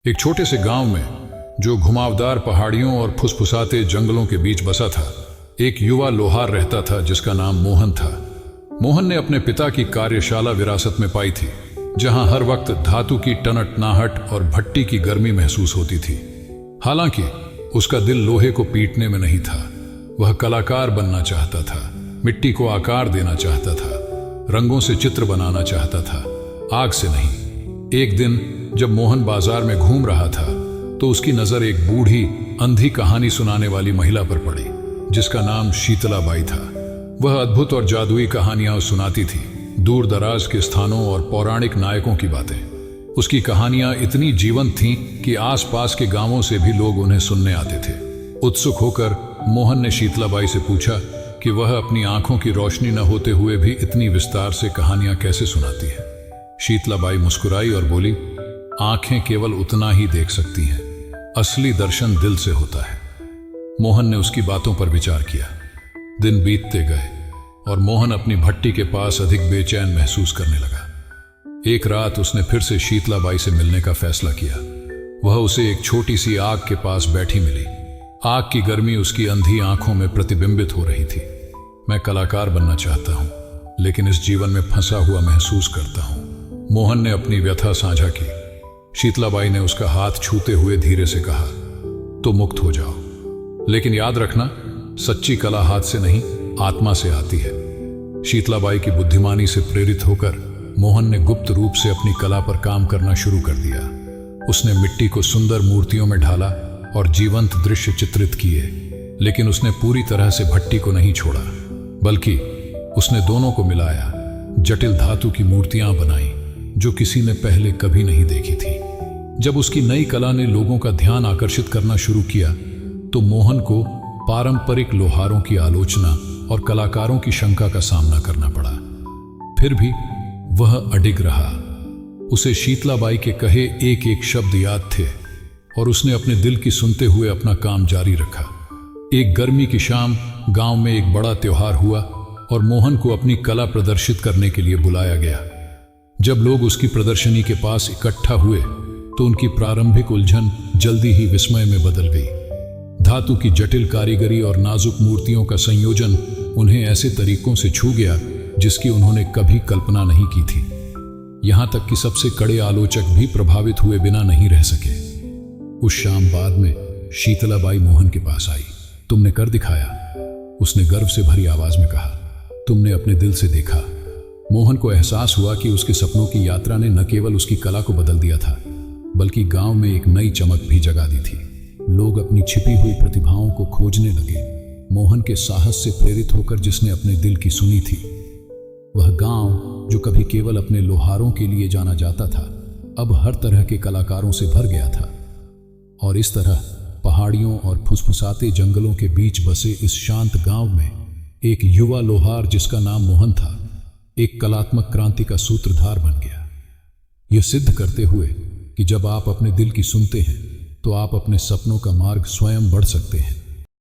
एक छोटे से गांव में, जो घुमावदार पहाड़ियों और फुसफुसाते जंगलों के बीच बसा था, एक युवा लोहार रहता था जिसका नाम मोहन था। मोहन ने अपने पिता की कार्यशाला विरासत में पाई थी, जहां हर वक्त धातु की टनटनाहट और भट्टी की गर्मी महसूस होती थी। हालांकि उसका दिल लोहे को पीटने में नहीं था। वह कलाकार बनना चाहता था, मिट्टी को आकार देना चाहता था, रंगों से चित्र बनाना चाहता था, आग से नहीं। एक दिन जब मोहन बाजार में घूम रहा था तो उसकी नजर एक बूढ़ी अंधी कहानी सुनाने वाली महिला पर पड़ी, जिसका नाम शीतला बाई था। वह अद्भुत और जादुई कहानियां सुनाती थी, दूर दराज के स्थानों और पौराणिक नायकों की बातें। उसकी कहानियां इतनी जीवंत थीं कि आसपास के गांवों से भी लोग उन्हें सुनने आते थे। उत्सुक होकर मोहन ने शीतला बाई से पूछा कि वह अपनी आंखों की रोशनी न होते हुए भी इतनी विस्तार से कहानियां कैसे सुनाती है। शीतला बाई मुस्कुराई और बोली, आंखें केवल उतना ही देख सकती हैं, असली दर्शन दिल से होता है। मोहन ने उसकी बातों पर विचार किया। दिन बीतते गए और मोहन अपनी भट्टी के पास अधिक बेचैन महसूस करने लगा। एक रात उसने फिर से शीतला बाई से मिलने का फैसला किया। वह उसे एक छोटी सी आग के पास बैठी मिली। आग की गर्मी उसकी अंधी आंखों में प्रतिबिंबित हो रही थी। मैं कलाकार बनना चाहता हूं, लेकिन इस जीवन में फंसा हुआ महसूस करता हूं। मोहन ने अपनी व्यथा साझा की। शीतला बाई ने उसका हाथ छूते हुए धीरे से कहा, तो मुक्त हो जाओ, लेकिन याद रखना, सच्ची कला हाथ से नहीं, आत्मा से आती है। शीतला बाई की बुद्धिमानी से प्रेरित होकर मोहन ने गुप्त रूप से अपनी कला पर काम करना शुरू कर दिया। उसने मिट्टी को सुंदर मूर्तियों में ढाला और जीवंत दृश्य चित्रित किए, लेकिन उसने पूरी तरह से भट्टी को नहीं छोड़ा, बल्कि उसने दोनों को मिलाया। जटिल धातु की मूर्तियां बनाई जो किसी ने पहले कभी नहीं देखी थी। जब उसकी नई कला ने लोगों का ध्यान आकर्षित करना शुरू किया तो मोहन को पारंपरिक लोहारों की आलोचना और कलाकारों की शंका का सामना करना पड़ा। फिर भी वह अडिग रहा। उसे शीतला बाई के कहे एक एक शब्द याद थे और उसने अपने दिल की सुनते हुए अपना काम जारी रखा। एक गर्मी की शाम गांव में एक बड़ा त्योहार हुआ और मोहन को अपनी कला प्रदर्शित करने के लिए बुलाया गया। जब लोग उसकी प्रदर्शनी के पास इकट्ठा हुए तो उनकी प्रारंभिक उलझन जल्दी ही विस्मय में बदल गई। धातु की जटिल कारीगरी और नाजुक मूर्तियों का संयोजन उन्हें ऐसे तरीकों से छू गया जिसकी उन्होंने कभी कल्पना नहीं की थी। यहां तक कि सबसे कड़े आलोचक भी प्रभावित हुए बिना नहीं रह सके। उस शाम बाद में शीतला बाई मोहन के पास आई। तुमने कर दिखाया, उसने गर्व से भरी आवाज में कहा। तुमने अपने दिल से देखा। मोहन को एहसास हुआ कि उसके सपनों की यात्रा ने न केवल उसकी कला को बदल दिया था, बल्कि गांव में एक नई चमक भी जगा दी थी। लोग अपनी छिपी हुई प्रतिभाओं को खोजने लगे। मोहन के साहस से प्रेरित होकर जिसने अपने दिल की सुनी थी, वह गांव जो कभी केवल अपने लोहारों के लिए जाना जाता था, अब हर तरह के कलाकारों से भर गया था। और इस तरह पहाड़ियों और फुसफुसाते जंगलों के बीच बसे इस शांत गांव में एक युवा लोहार जिसका नाम मोहन था, एक कलात्मक क्रांति का सूत्रधार बन गया। यह सिद्ध करते हुए कि जब आप अपने दिल की सुनते हैं तो आप अपने सपनों का मार्ग स्वयं बढ़ सकते हैं।